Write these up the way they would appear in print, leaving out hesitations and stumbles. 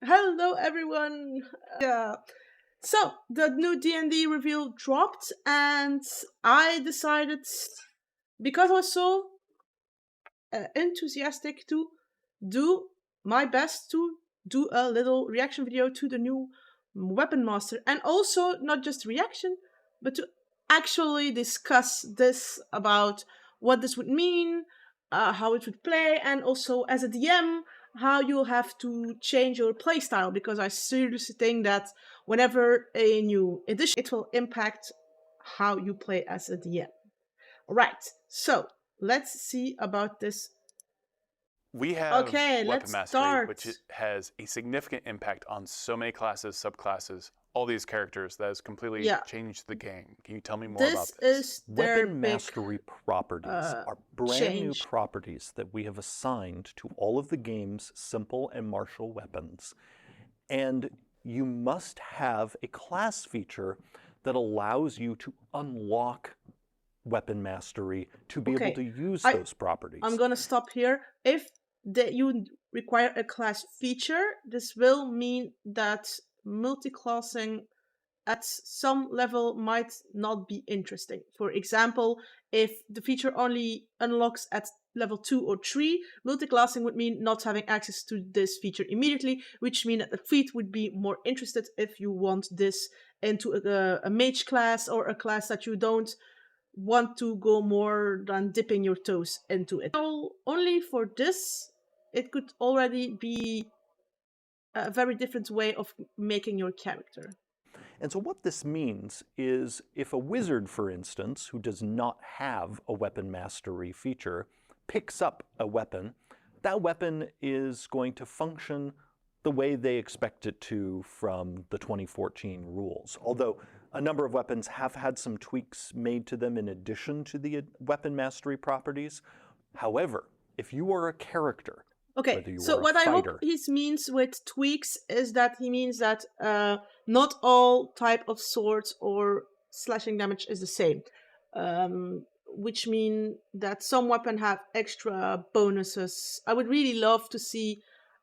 Hello everyone! Yeah. So, the new D&D reveal dropped and I decided, because I was so enthusiastic, to do my best to do a little reaction video to the new Weapon Master. And also, not just reaction, but to actually discuss this about what this would mean, how it would play, and also as a DM, how you'll have to change your playstyle, because I seriously think that whenever a new edition, it will impact how you play as a DM. Alright, so let's see about this. We have Okay, Weapon let's Mastery, start. which has a significant impact on so many classes, subclasses, all these characters that has completely changed the game. Can you tell me more about this? Is their Weapon Mastery properties are brand new properties that we have assigned to all of the game's simple and martial weapons. And you must have a class feature that allows you to unlock Weapon Mastery to be able to use those properties. I'm gonna stop here. If you require a class feature, this will mean that multi-classing at some level might not be interesting. For example, if the feature only unlocks at level 2 or 3, multi-classing would mean not having access to this feature immediately, which means that the feat would be more interested if you want this into a mage class or a class that you don't want to go more than dipping your toes into it. So only for this, it could already be a very different way of making your character. And so what this means is if a wizard, for instance, who does not have a Weapon Mastery feature, picks up a weapon, that weapon is going to function the way they expect it to from the 2014 rules. Although a number of weapons have had some tweaks made to them in addition to the Weapon Mastery properties. However, if you are a character, okay, so what I hope he means with tweaks is that he means that not all type of swords or slashing damage is the same. Which mean that some weapons have extra bonuses. I would really love to see,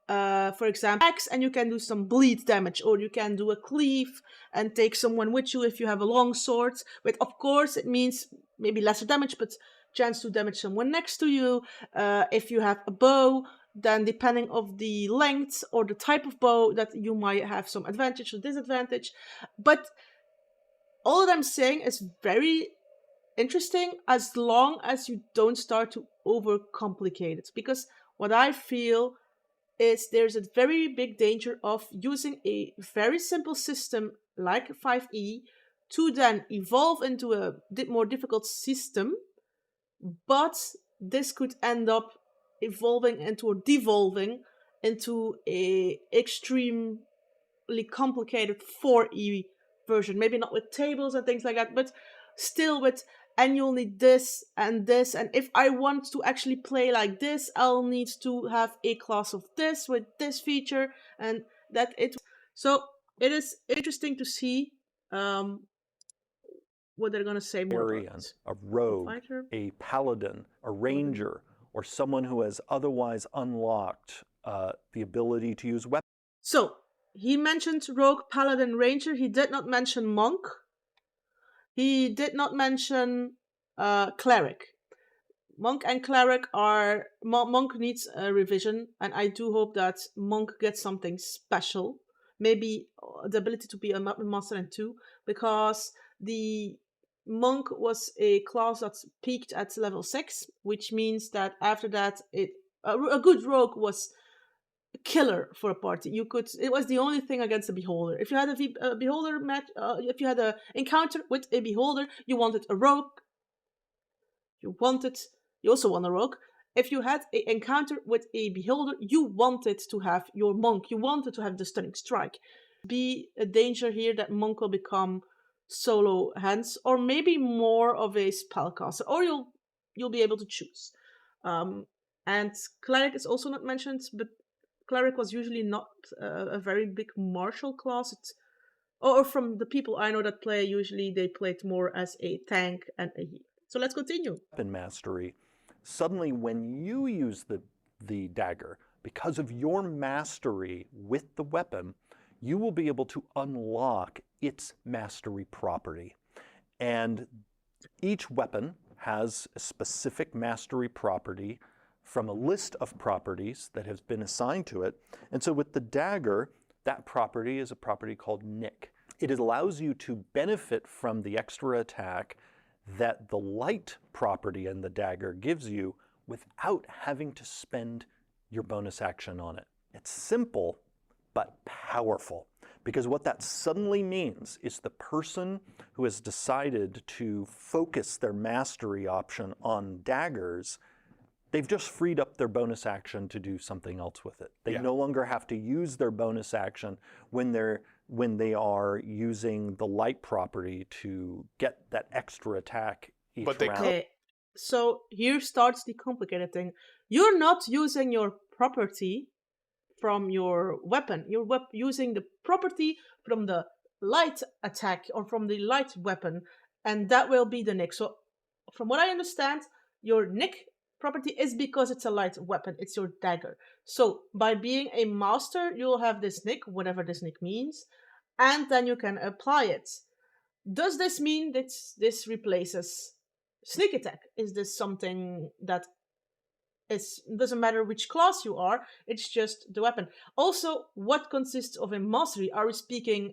for example, axe, and you can do some bleed damage, or you can do a cleave and take someone with you if you have a long sword. But of course, it means maybe lesser damage, but chance to damage someone next to you. If you have a bow, then depending of the length or the type of bow, that you might have some advantage or disadvantage. But all that I'm saying is very interesting as long as you don't start to overcomplicate it. Because what I feel is there's a very big danger of using a very simple system like 5e to then evolve into a bit more difficult system, but this could end up evolving into or devolving into a extremely complicated 4e version. Maybe not with tables and things like that, but still with, and you'll need this, and if I want to actually play like this, I'll need to have a class of this with this feature, and that it. So it is interesting to see what they're gonna say more about. A rogue, a paladin, a ranger, or someone who has otherwise unlocked the ability to use weapons. So he mentioned rogue, paladin, ranger. He did not mention monk. He did not mention cleric. Monk and cleric are... Monk needs a revision, and I do hope that monk gets something special. Maybe the ability to be a master in 2, because the monk was a class that peaked at level 6, which means that after that, a good rogue was a killer for a party. It was the only thing against a beholder. If you had a beholder match, if you had an encounter with a beholder, you wanted a rogue. You also want a rogue. If you had an encounter with a beholder, you wanted to have your monk. You wanted to have the stunning strike. Be a danger here that monk will become solo hands, or maybe more of a spellcaster, or you'll be able to choose. And cleric is also not mentioned, but cleric was usually not a very big martial class. Or from the people I know that play, usually they played more as a tank and a healer. So let's continue. Weapon Mastery. Suddenly, when you use the dagger, because of your mastery with the weapon, you will be able to unlock its mastery property. And each weapon has a specific mastery property from a list of properties that has been assigned to it. And so with the dagger, that property is a property called Nick. It allows you to benefit from the extra attack that the light property in the dagger gives you without having to spend your bonus action on it. It's simple, but powerful. Because what that suddenly means is the person who has decided to focus their mastery option on daggers, they've just freed up their bonus action to do something else with it. They no longer have to use their bonus action when they are using the light property to get that extra attack each round. Okay, so here starts the complicated thing. You're not using your property from your weapon. You're using the property from the light attack or from the light weapon, and that will be the nick. So from what I understand, your nick property is because it's a light weapon. It's your dagger. So by being a master, you'll have this nick, whatever this nick means, and then you can apply it. Does this mean that this replaces sneak attack? Is this something that doesn't matter which class you are, it's just the weapon? Also, what consists of a mastery? Are we speaking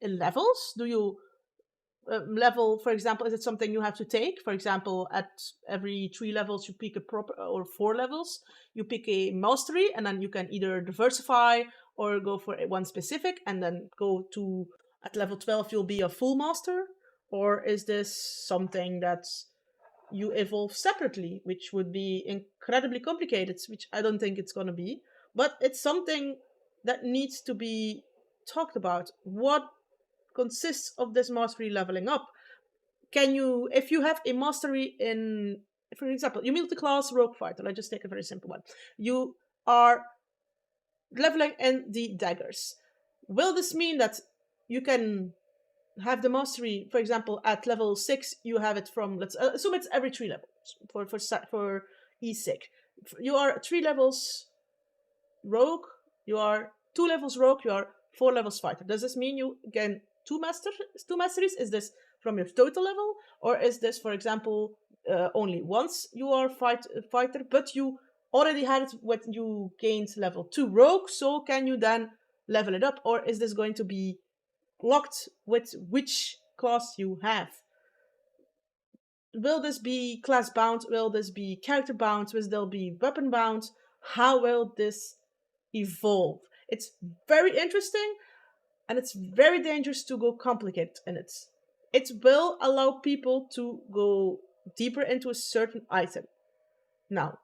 in levels? Do you level, for example, is it something you have to take? For example, at every 3 levels you pick a proper, or 4 levels, you pick a mastery, and then you can either diversify or go for one specific, and then go to, at level 12 you'll be a full master? Or is this something that you evolve separately, which would be incredibly complicated, which I don't think it's going to be, but it's something that needs to be talked about. What consists of this mastery leveling up? Can you, if you have a mastery in, for example, you multi-class rogue fighter, let's just take a very simple one. You are leveling in the daggers. Will this mean that you can have the mastery, for example, at level 6, you have it from, let's assume it's every 3 levels for E6. You are 3 levels rogue, you are 2 levels rogue, you are 4 levels fighter. Does this mean you gain two masteries? Is this from your total level? Or is this, for example, only once you are fighter, but you already had it when you gained level 2 rogue, so can you then level it up? Or is this going to be locked with which class you have? Will this be class bound? Will this be character bound? Will there be weapon bound? How will this evolve? It's very interesting, and it's very dangerous to go complicated in it. It will allow people to go deeper into a certain item. Now,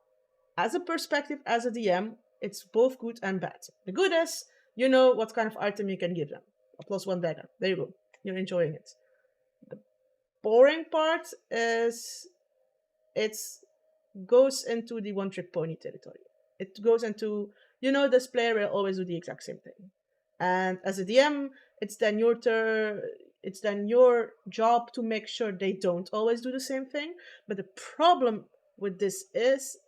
as a perspective, as a DM, it's both good and bad. The good is, you know what kind of item you can give them. A +1 dagger. There you go. You're enjoying it. The boring part is it goes into the one-trick pony territory. It goes into, you know, this player will always do the exact same thing. And as a DM, it's then your job to make sure they don't always do the same thing. But the problem with this is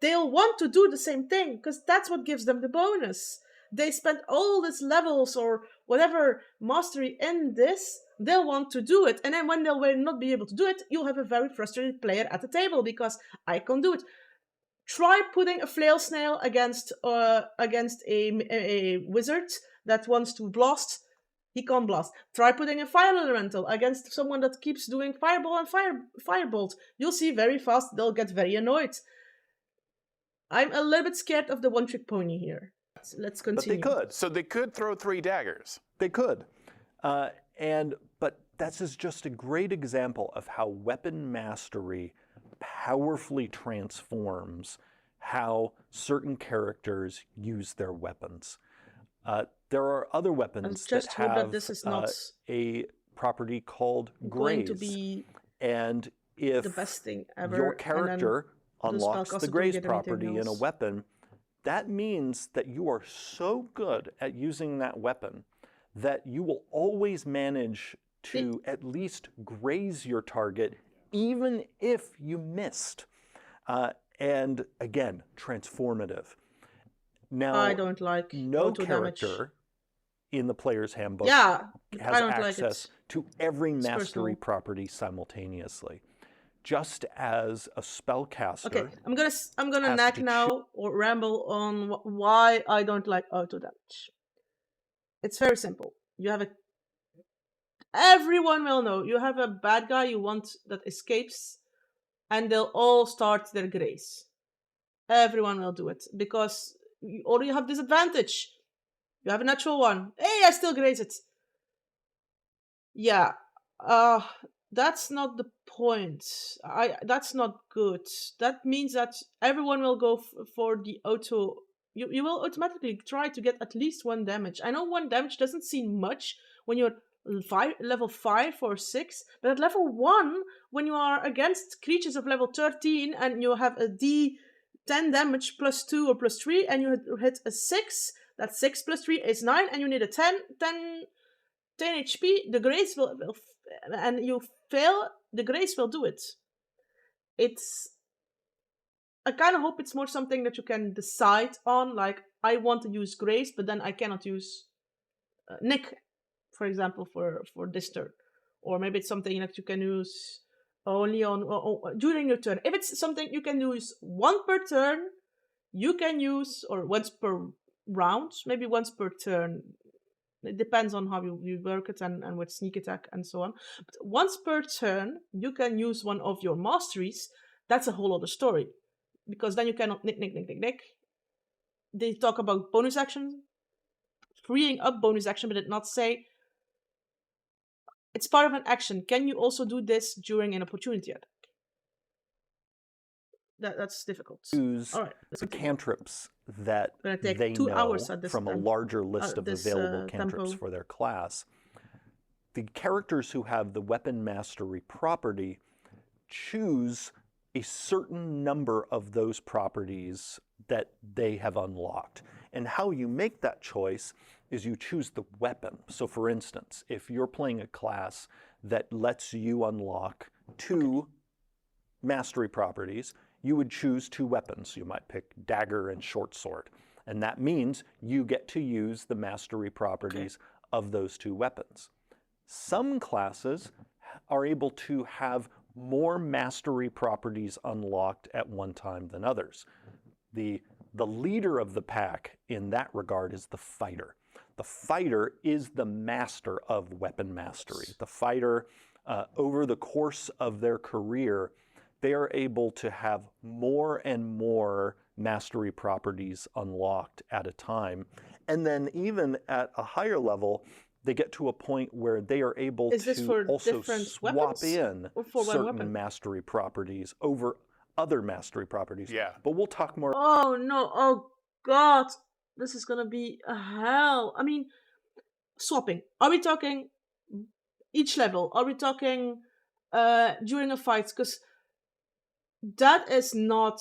they'll want to do the same thing because that's what gives them the bonus. They spent all these levels or whatever mastery in this, they'll want to do it. And then when they'll not be able to do it, you'll have a very frustrated player at the table because I can't do it. Try putting a flail snail against a wizard that wants to blast. He can't blast. Try putting a fire elemental against someone that keeps doing fireball and firebolt. You'll see very fast they'll get very annoyed. I'm a little bit scared of the one-trick pony here. Let's continue. But they could. So they could throw 3 daggers. They could. But this is just a great example of how weapon mastery powerfully transforms how certain characters use their weapons. There are other weapons that have this is not a property called going graze. to be and if the best thing ever, your character unlocks the graze property in a weapon, that means that you are so good at using that weapon that you will always manage to at least graze your target, even if you missed. And again, transformative. Now, I don't like no auto character damage. in the player's handbook Yeah, has I don't access like to every mastery personal. property simultaneously. Just as a spellcaster. Okay, I'm gonna nag now or ramble on why I don't like auto damage. It's very simple. You have everyone will know you have a bad guy you want that escapes, and they'll all start their grace. Everyone will do it because you already have disadvantage. You have a natural one. Hey, I still graze it. Yeah, that's not the point. That's not good. That means that everyone will go for the auto. You will automatically try to get at least 1 damage. I know 1 damage doesn't seem much when you're level 5 or 6, but at level 1, when you are against creatures of level 13 and you have a D10 damage plus 2 or plus 3 and you hit a 6, that 6 plus 3 is 9 and you need a 10 HP, the grace will and you fail, the grace will do it. I kind of hope it's more something that you can decide on, like, I want to use grace, but then I cannot use Nick, for example, for this turn. Or maybe it's something that you can use only on during your turn. If it's something you can use 1 per turn, you can use, or once per round, maybe once per turn. It depends on how you work it and with sneak attack and so on. But once per turn, you can use one of your masteries. That's a whole other story. Because then you cannot nick. They talk about bonus action, freeing up bonus action, but did not say it's part of an action. Can you also do this during an opportunity attack? That's difficult. Use the cantrips that they know from a larger list of available cantrips for their class. The characters who have the weapon mastery property choose a certain number of those properties that they have unlocked. And how you make that choice is you choose the weapon. So for instance, if you're playing a class that lets you unlock 2 mastery properties, you would choose 2 weapons. You might pick dagger and short sword. And that means you get to use the mastery properties of those 2 weapons. Some classes are able to have more mastery properties unlocked at one time than others. The leader of the pack in that regard is the fighter. The fighter is the master of weapon mastery. The fighter, over the course of their career, they are able to have more and more mastery properties unlocked at a time. And then even at a higher level, they get to a point where they are able to also swap in certain mastery properties over other mastery properties. Yeah. But we'll talk more. Oh no, oh god, this is gonna be a hell. I mean, swapping. Are we talking each level? Are we talking during a fight? Because that is not...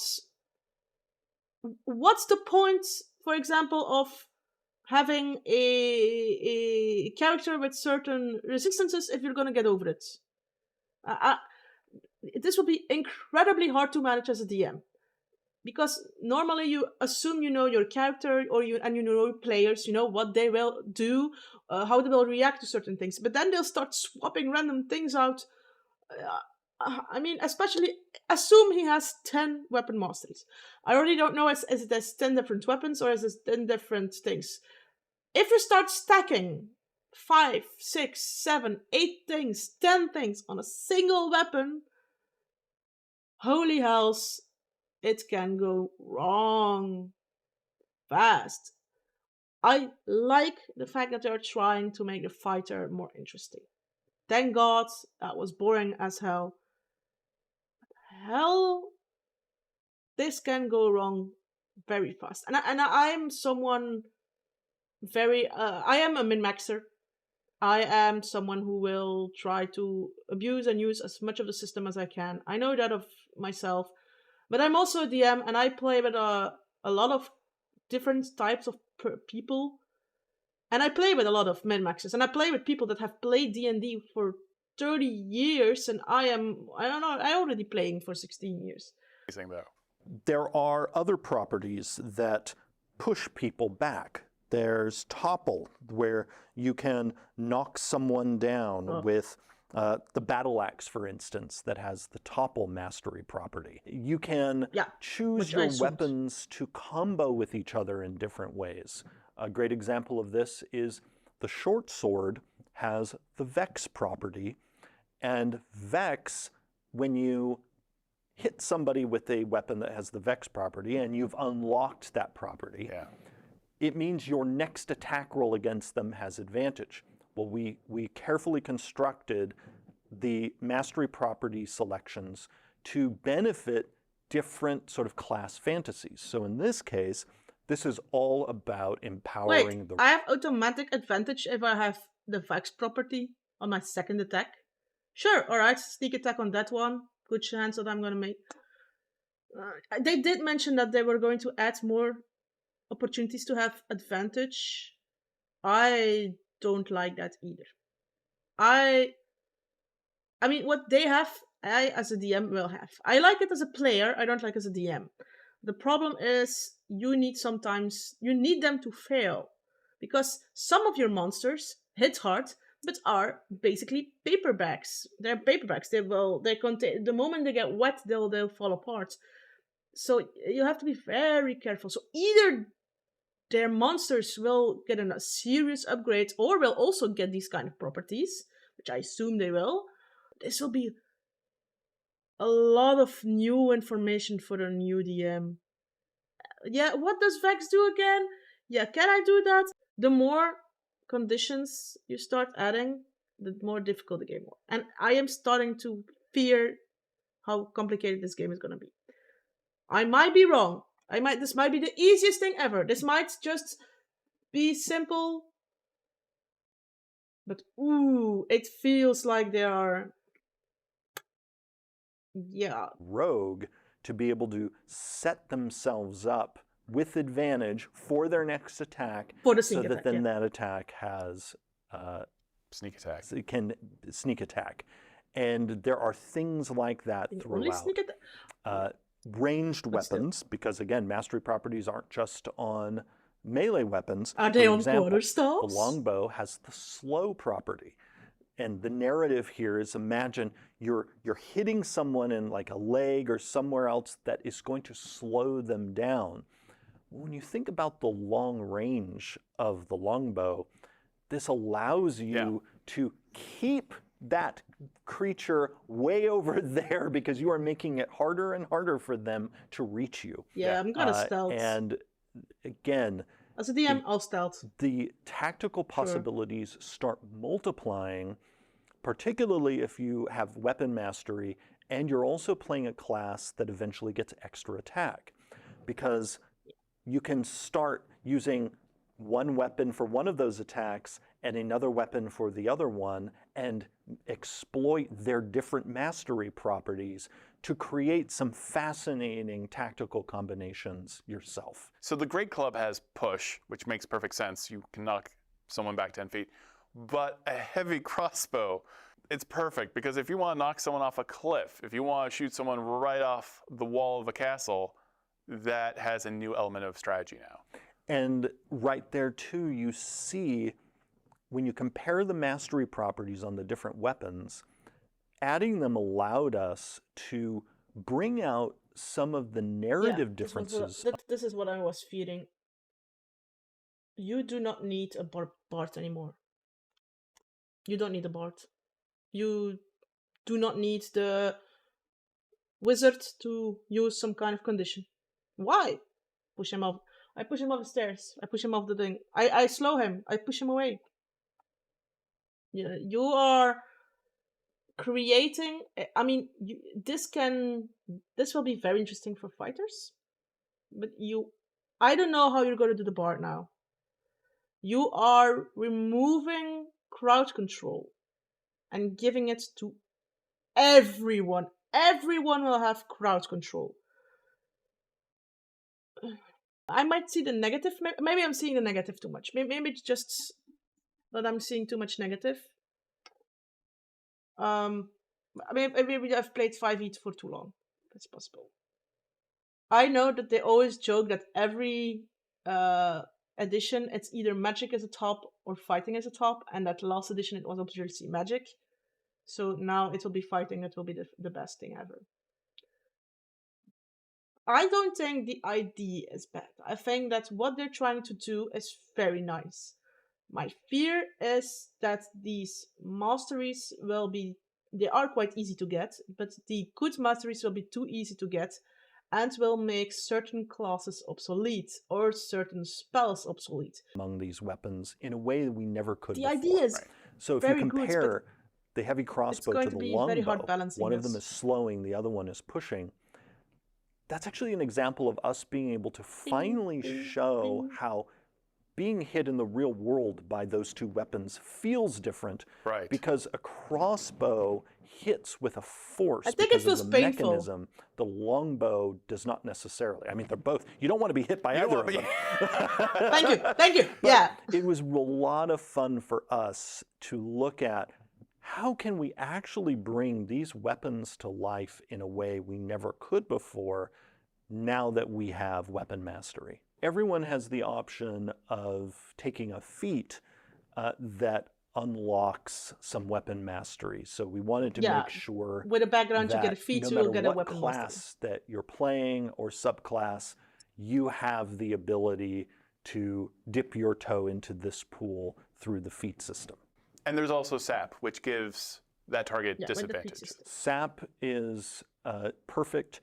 What's the point, for example, of having a character with certain resistances if you're going to get over it? This will be incredibly hard to manage as a DM. Because normally you assume you know your character and you know your players, you know what they will do, how they will react to certain things. But then they'll start swapping random things out. I mean, especially assume he has 10 weapon masteries. I already don't know is it as 10 different weapons or is it 10 different things. If you start stacking 5, 6, 7, 8 things, 10 things on a single weapon, holy hells, it can go wrong fast. I like the fact that they're trying to make the fighter more interesting. Thank God, that was boring as hell. Hell, this can go wrong very fast. And I'm someone very... I am a min-maxer. I am someone who will try to abuse and use as much of the system as I can. I know that of myself. But I'm also a DM, and I play with a lot of different types of people. And I play with a lot of min-maxers. And I play with people that have played D&D for 30 years, and I'm already playing for 16 years. There are other properties that push people back. There's topple, where you can knock someone down with the battle axe, for instance, that has the topple mastery property. You can choose your weapons to combo with each other in different ways. A great example of this is the short sword has the Vex property, and Vex, when you hit somebody with a weapon that has the Vex property and you've unlocked that property, it means your next attack roll against them has advantage. Well, we carefully constructed the mastery property selections to benefit different sort of class fantasies. So in this case, this is all about empowering I have automatic advantage if I have the Vex property on my second attack. Sure, alright, sneak attack on that one. Good chance that I'm gonna make. They did mention that they were going to add more opportunities to have advantage. I don't like that either. I mean, what they have, I as a DM will have. I like it as a player, I don't like it as a DM. The problem is you need them to fail. Because some of your monsters hit hard, but are basically paperbacks. They're paperbacks. They contain, the moment they get wet, they'll fall apart. So you have to be very careful. So either their monsters will get a serious upgrade, or will also get these kind of properties, which I assume they will. This will be a lot of new information for a new DM. Yeah, what does Vex do again? Yeah, can I do that? The more conditions you start adding, the more difficult the game will. And I am starting to fear how complicated this game is going to be. I might be wrong. This might be the easiest thing ever. This might just be simple. But ooh, it feels like they are... Yeah. Rogue to be able to set themselves up with advantage for their next attack, for the so that then that attack has sneak attack. So it can sneak attack. And there are things like that throughout. Ranged weapons, because again, mastery properties aren't just on melee weapons. Are they on quarterstaffs? The longbow has the slow property. And the narrative here is, imagine you're hitting someone in like a leg or somewhere else that is going to slow them down. When you think about the long range of the longbow, this allows you to keep that creature way over there, because you are making it harder and harder for them to reach you. Yeah, I'm gonna stealth. And again, as a DM, I'll stealth. The tactical possibilities start multiplying, particularly if you have weapon mastery and you're also playing a class that eventually gets extra attack. Because you can start using one weapon for one of those attacks and another weapon for the other one, and exploit their different mastery properties to create some fascinating tactical combinations yourself. So the Great Club has push, which makes perfect sense. You can knock someone back 10 feet. But a heavy crossbow, it's perfect, because if you want to knock someone off a cliff, if you want to shoot someone right off the wall of a castle, that has a new element of strategy now. And right there too, you see, when you compare the mastery properties on the different weapons, adding them allowed us to bring out some of the narrative differences. This is what I was feeling. You do not need a bard anymore. You don't need a bard. You do not need the wizard to use some kind of condition. Why? Push him off. I push him off the stairs. I push him off the thing. I slow him. I push him away. You are creating... I mean, this will be very interesting for fighters. But I don't know how you're going to do the bard now. You are removing crowd control and giving it to everyone. Everyone will have crowd control. I might see the negative. Maybe I'm seeing the negative too much. Maybe it's just that I'm seeing too much negative. I mean, maybe I've played 5e for too long. That's possible. I know that they always joke that every edition, it's either magic as a top or fighting as a top, and that last edition it was obviously magic. So now it will be fighting. That will be the best thing ever. I don't think the idea is bad. I think that what they're trying to do is very nice. My fear is that these masteries will be, they are quite easy to get, but the good masteries will be too easy to get and will make certain classes obsolete or certain spells obsolete. Among these weapons in a way that we never could The before. idea is So if you compare the heavy crossbow to the longbow, one of them is slowing, the other one is pushing. That's actually an example of us being able to finally show how being hit in the real world by those two weapons feels different, because a crossbow hits with a force because of the mechanism. The longbow does not necessarily. I mean, they're both. You don't want to be hit by either of them. Thank you. But yeah. It was a lot of fun for us to look at how can we actually bring these weapons to life in a way we never could before, now that we have weapon mastery. Everyone has the option of taking a feat that unlocks some weapon mastery. So we wanted to make sure with a background that you get a feat, no you'll matter get a what weapon class mastery. that you're playing or subclass, you have the ability to dip your toe into this pool through the feat system. And there's also SAP, which gives that target disadvantage. SAP is perfect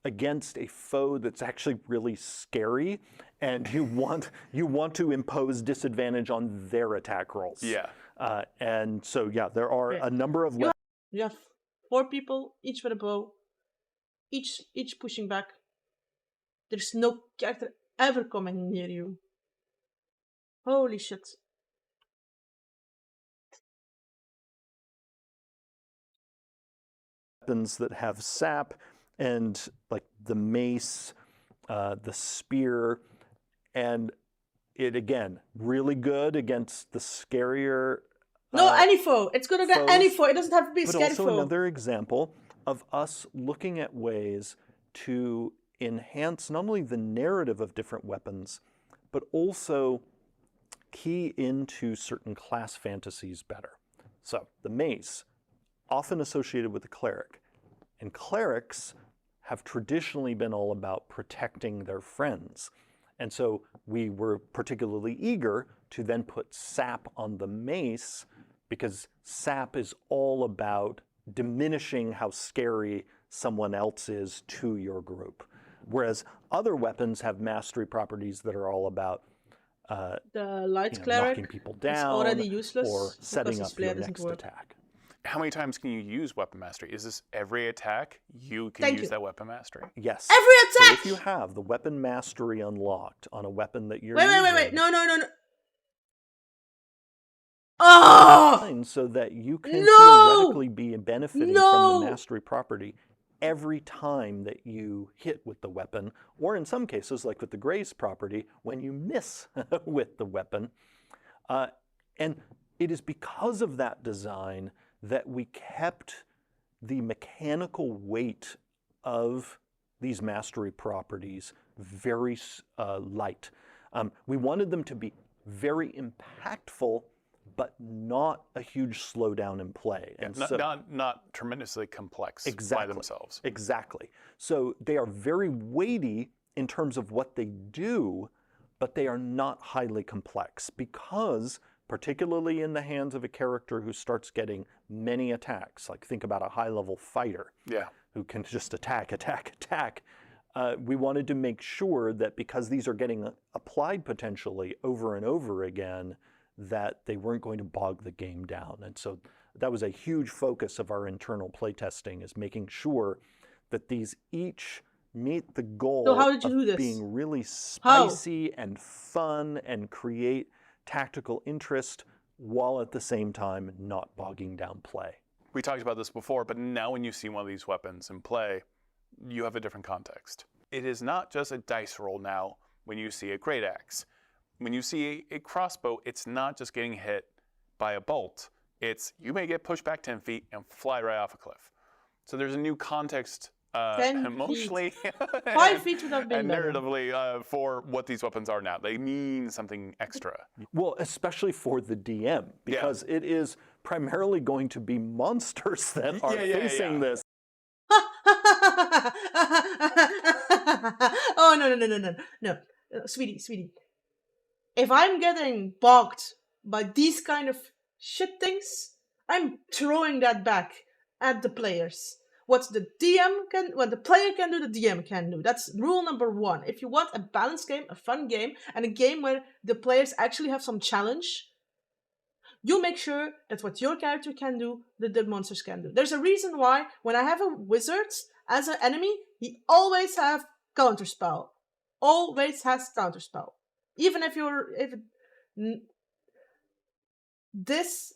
against a foe that's actually really scary, and you want to impose disadvantage on their attack rolls. Yeah. And so there are a number of weapons. You have 4 people, each with a bow, each pushing back. There's no character ever coming near you. Holy shit. Weapons that have sap, and like the mace, the spear, and it again really good against the scarier. No, any foe. It's gonna get any foe. It doesn't have to be a scary foe. But also another example of us looking at ways to enhance not only the narrative of different weapons, but also key into certain class fantasies better. So the mace, often associated with the cleric, and clerics have traditionally been all about protecting their friends. And so we were particularly eager to then put sap on the mace, because sap is all about diminishing how scary someone else is to your group. Whereas other weapons have mastery properties that are all about the light cleric knocking people down already useless or setting up your next attack. How many times can you use weapon mastery? Is this every attack you can use that weapon mastery? Yes. Every attack! So if you have the weapon mastery unlocked on a weapon that you're Wait. No. Oh! So that you can theoretically be benefiting from the mastery property every time that you hit with the weapon, or in some cases, like with the grace property, when you miss with the weapon. And it is because of that design that we kept the mechanical weight of these mastery properties very light. We wanted them to be very impactful, but not a huge slowdown in play. Yeah, and not tremendously complex by themselves. Exactly. So they are very weighty in terms of what they do, but they are not highly complex, because particularly in the hands of a character who starts getting many attacks, like think about a high-level fighter who can just attack. We wanted to make sure that because these are getting applied potentially over and over again, that they weren't going to bog the game down. And so that was a huge focus of our internal playtesting, is making sure that these each meet the goal of being really spicy and fun and create tactical interest, while at the same time not bogging down play. We talked about this before, but now when you see one of these weapons in play, you have a different context. It is not just a dice roll now when you see a great axe. When you see a crossbow, it's not just getting hit by a bolt. It's you may get pushed back 10 feet and fly right off a cliff. So there's a new context 10 emotionally, feet. 5 feet would have been and better. narratively for what these weapons are now. They mean something extra. Well, especially for the DM, because it is primarily going to be monsters that are facing this. Oh, no. Sweetie. If I'm getting bogged by these kind of shit things, I'm throwing that back at the players. What the player can do, the DM can do. That's rule number 1. If you want a balanced game, a fun game, and a game where the players actually have some challenge, you make sure that what your character can do, the monsters can do. There's a reason why when I have a wizard as an enemy, he always have counterspell. Always has counterspell. Even this,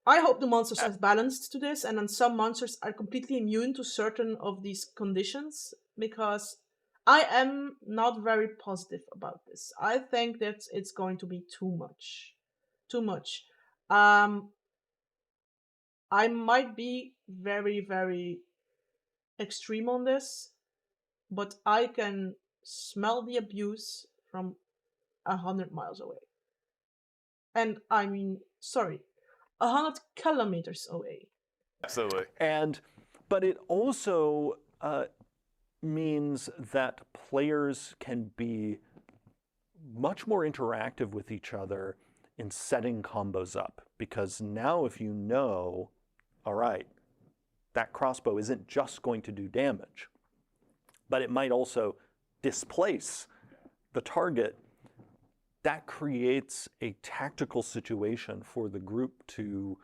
I hope the monsters has balanced to this, and then some monsters are completely immune to certain of these conditions, because I am not very positive about this. I think that it's going to be too much. Too much. I might be very, very extreme on this, but I can smell the abuse from 100 miles away. And I mean, 100 kilometers away. Absolutely. But it also means that players can be much more interactive with each other in setting combos up, because now if you know, all right, that crossbow isn't just going to do damage, but it might also displace the target, that creates a tactical situation for the group to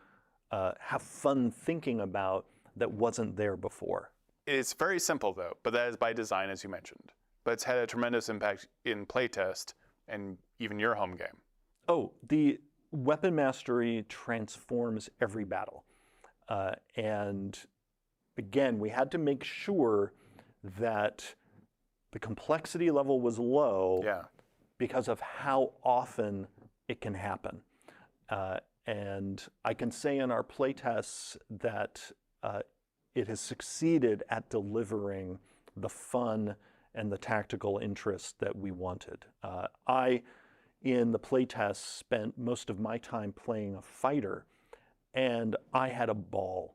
have fun thinking about that wasn't there before. It's very simple though, but that is by design, as you mentioned. But it's had a tremendous impact in playtest and even your home game. Oh, the weapon mastery transforms every battle. And again, we had to make sure that the complexity level was low because of how often it can happen. And I can say in our playtests that it has succeeded at delivering the fun and the tactical interest that we wanted. I, in the playtest, spent most of my time playing a fighter, and I had a ball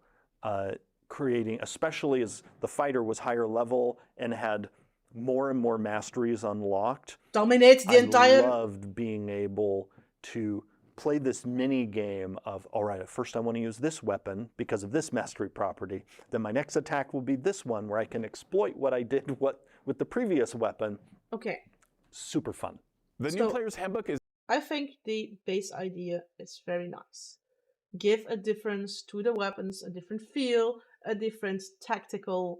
creating, especially as the fighter was higher level and had more and more masteries unlocked. Dominates the entire... I loved being able to play this mini game of, all right, at first I want to use this weapon because of this mastery property. Then my next attack will be this one where I can exploit what I did with the previous weapon. Okay. Super fun. The new player's handbook is... I think the base idea is very nice. Give a difference to the weapons, a different feel, a different tactical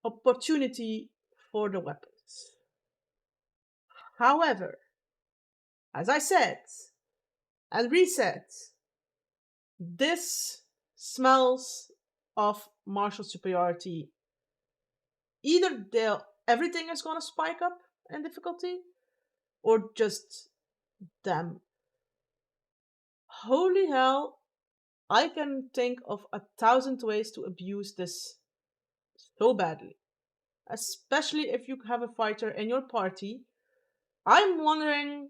opportunity for the weapons. However, as I said, and reset, this smells of martial superiority. Either everything is gonna spike up in difficulty, or just them. Holy hell, I can think of 1,000 ways to abuse this so badly. Especially if you have a fighter in your party. I'm wondering,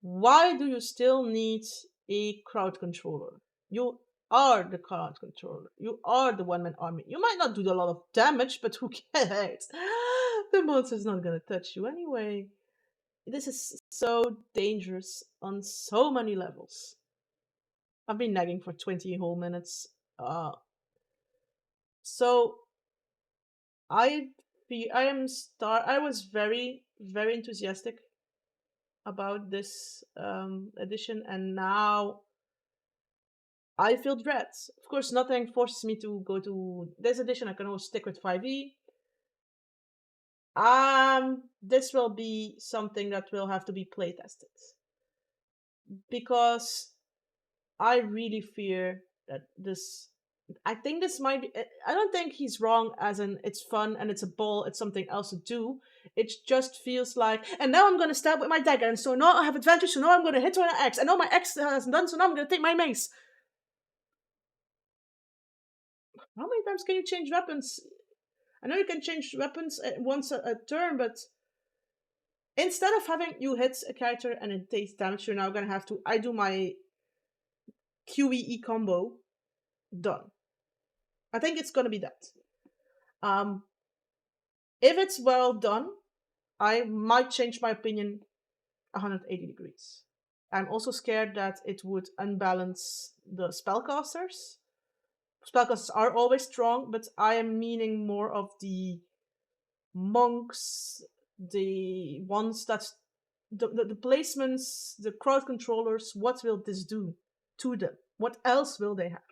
why do you still need a crowd controller? You are the crowd controller. You are the one-man army. You might not do a lot of damage, but who cares? The monster's not gonna touch you anyway. This is so dangerous on so many levels. I've been nagging for 20 whole minutes. So I was very, very enthusiastic about this edition, and now I feel dread. Of course, nothing forces me to go to this edition. I can always stick with 5e. This will be something that will have to be play tested, because I really fear that this... I think this might be... I don't think he's wrong as in it's fun and it's a ball, it's something else to do. It just feels like, and now I'm going to stab with my dagger, and so now I have advantage, so now I'm going to hit with an axe, and now my axe hasn't done, so now I'm going to take my mace. How many times can you change weapons? I know you can change weapons once a turn, but instead of having you hit a character and it takes damage, you're now gonna have to, I do my QEE combo, done. I think it's gonna be that. If it's well done, I might change my opinion 180 degrees. I'm also scared that it would unbalance the spellcasters. Spellcasters are always strong, but I am meaning more of the monks, the ones that the placements, the crowd controllers. What will this do to them? What else will they have?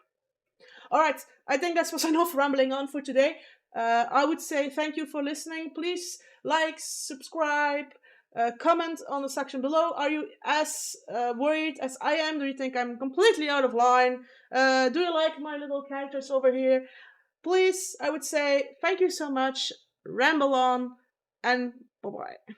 All right, I think that was enough rambling on for today. I would say thank you for listening. Please like, subscribe, comment on the section below. Are you as worried as I am? Do you think I'm completely out of line? Do you like my little characters over here? Please, I would say thank you so much. Ramble on, and bye-bye.